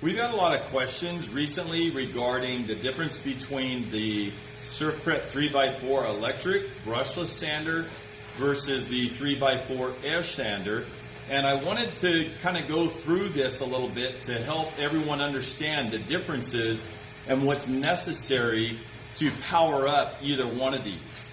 We've had a lot of questions recently regarding the difference between the SurfPrep 3x4 electric brushless sander versus the 3x4 air sander. And I wanted to kind of go through this a little bit to help everyone understand the differences and what's necessary to power up either one of these.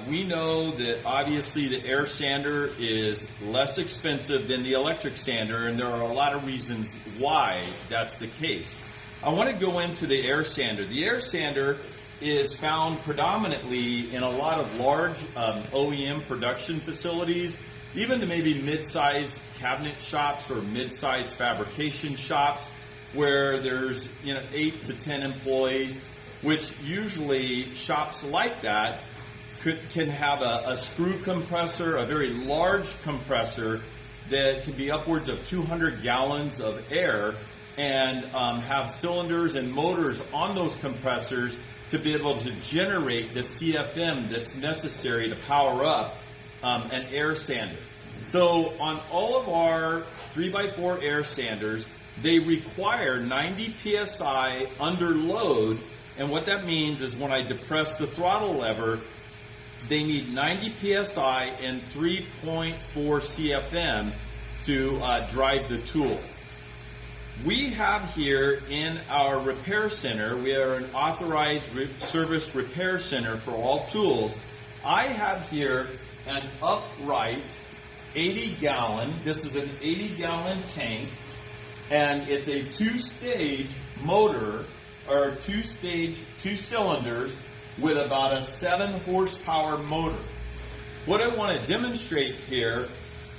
We know that obviously the air sander is less expensive than the electric sander, and there are a lot of reasons why that's the case. I want to go into the air sander. The air sander is found predominantly in a lot of large OEM production facilities, even to maybe mid-size cabinet shops or mid-size fabrication shops where there's 8 to 10 employees, which usually shops like that can have a screw compressor, a very large compressor that can be upwards of 200 gallons of air, and have cylinders and motors on those compressors to be able to generate the CFM that's necessary to power up an air sander. So on all of our 3x4 air sanders, they require 90 psi under load, and what that means is when I depress the throttle lever, they need 90 psi and 3.4 CFM to drive the tool. We have here in our repair center, we are an authorized service repair center for all tools. I have here an upright 80-gallon, this is an 80-gallon tank, and it's a two-stage motor, or two cylinders, with about a 7 horsepower motor. What I want to demonstrate here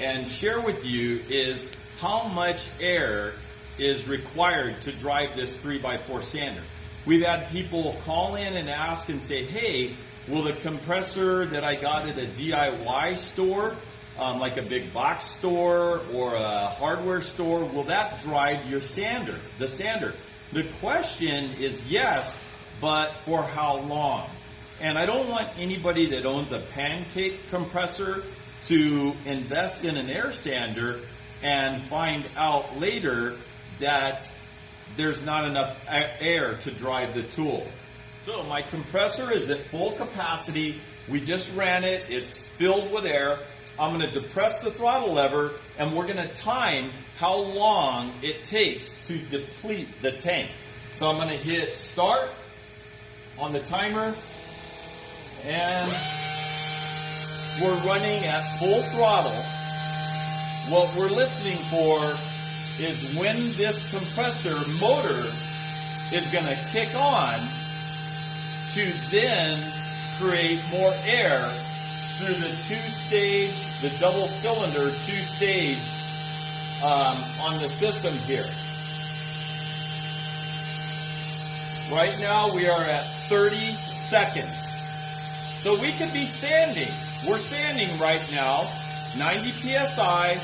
and share with you is how much air is required to drive this 3x4 sander. We've had people call in and ask and say, hey, will the compressor that I got at a DIY store, like a big box store or a hardware store, will that drive your sander, the sander? The question is yes, but for how long? And I don't want anybody that owns a pancake compressor to invest in an air sander and find out later that there's not enough air to drive the tool. So my compressor is at full capacity. We just ran it. It's filled with air. I'm going to depress the throttle lever, and we're going to time how long it takes to deplete the tank. So I'm going to hit start on the timer, and we're running at full throttle. What we're listening for is when this compressor motor is going to kick on to then create more air through the two-stage, the double cylinder two-stage on the system here. Right now we are at 30 seconds. So we could be sanding. We're sanding right now, 90 psi,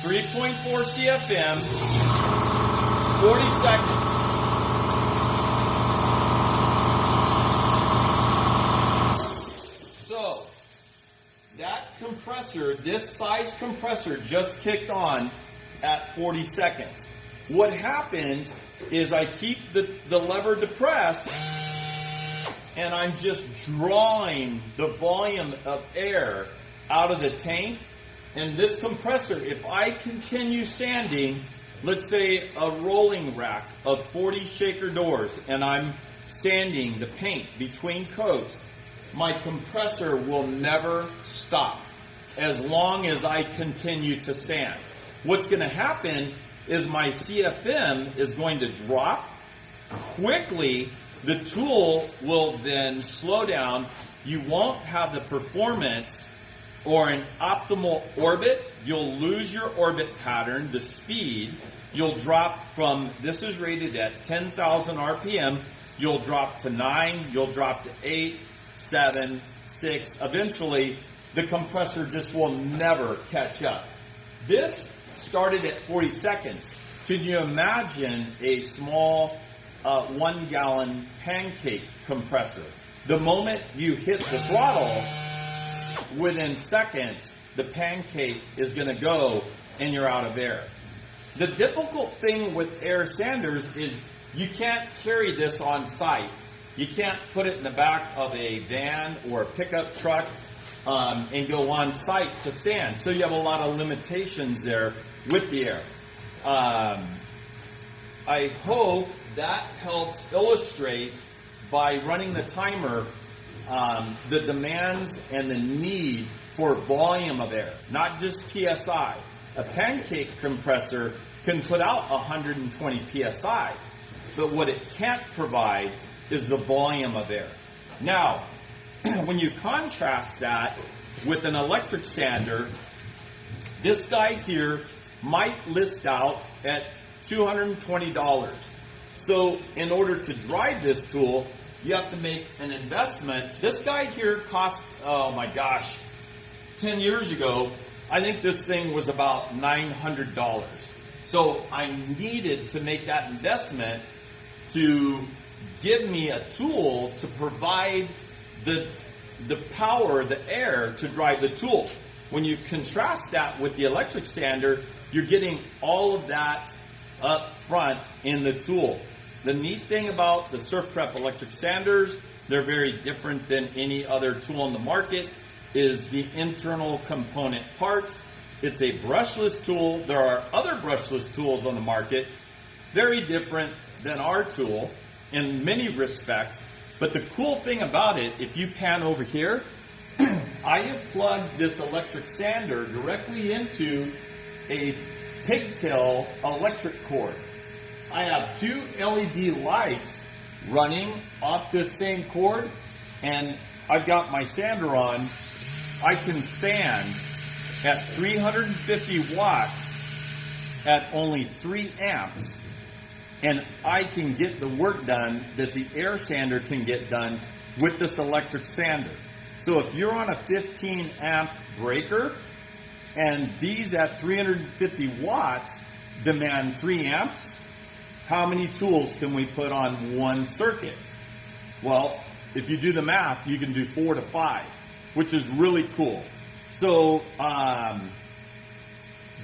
3.4 CFM, 40 seconds. So that compressor, this size compressor, just kicked on at 40 seconds. What happens is I keep the lever depressed, and I'm just drawing the volume of air out of the tank. And this compressor, if I continue sanding, let's say a rolling rack of 40 shaker doors, and I'm sanding the paint between coats, my compressor will never stop as long as I continue to sand. What's going to happen is my CFM is going to drop quickly. The tool will then slow down. You won't have the performance or an optimal orbit. You'll lose your orbit pattern, the speed. You'll drop from, this is rated at 10,000 RPM. You'll drop to 9, you'll drop to 8, 7, 6. Eventually, the compressor just will never catch up. This started at 40 seconds. Can you imagine a small 1 gallon pancake compressor? The moment you hit the throttle, within seconds, the pancake is going to go and you're out of air. The difficult thing with air sanders is you can't carry this on site. You can't put it in the back of a van or a pickup truck and go on site to sand. So you have a lot of limitations there with the air. I hope that helps illustrate by running the timer the demands and the need for volume of air, not just PSI. A pancake compressor can put out 120 PSI, but what it can't provide is the volume of air. Now, when you contrast that with an electric sander, this guy here might list out at $220. So in order to drive this tool, you have to make an investment. This guy here cost, oh my gosh, 10 years ago, I think this thing was about $900. So I needed to make that investment to give me a tool to provide the power, the air to drive the tool. When you contrast that with the electric sander, you're getting all of that up front in the tool. The neat thing about the SurfPrep electric sanders, they're very different than any other tool on the market, is the internal component parts. It's a brushless tool. There are other brushless tools on the market, very different than our tool in many respects. But the cool thing about it, if you pan over here, I have plugged this electric sander directly into a pigtail electric cord. I have two LED lights running off this same cord, and I've got my sander on. I can sand at 350 watts at only 3 amps, and I can get the work done that the air sander can get done with this electric sander. So if you're on a 15 amp breaker, and these at 350 watts demand 3 amps, how many tools can we put on one circuit? Well, if you do the math, you can do 4 to 5, which is really cool. So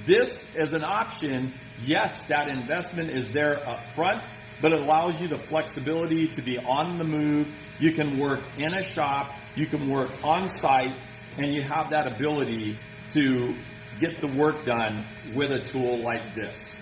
this as an option, yes, that investment is there up front, but it allows you the flexibility to be on the move. You can work in a shop, you can work on site, and you have that ability to get the work done with a tool like this.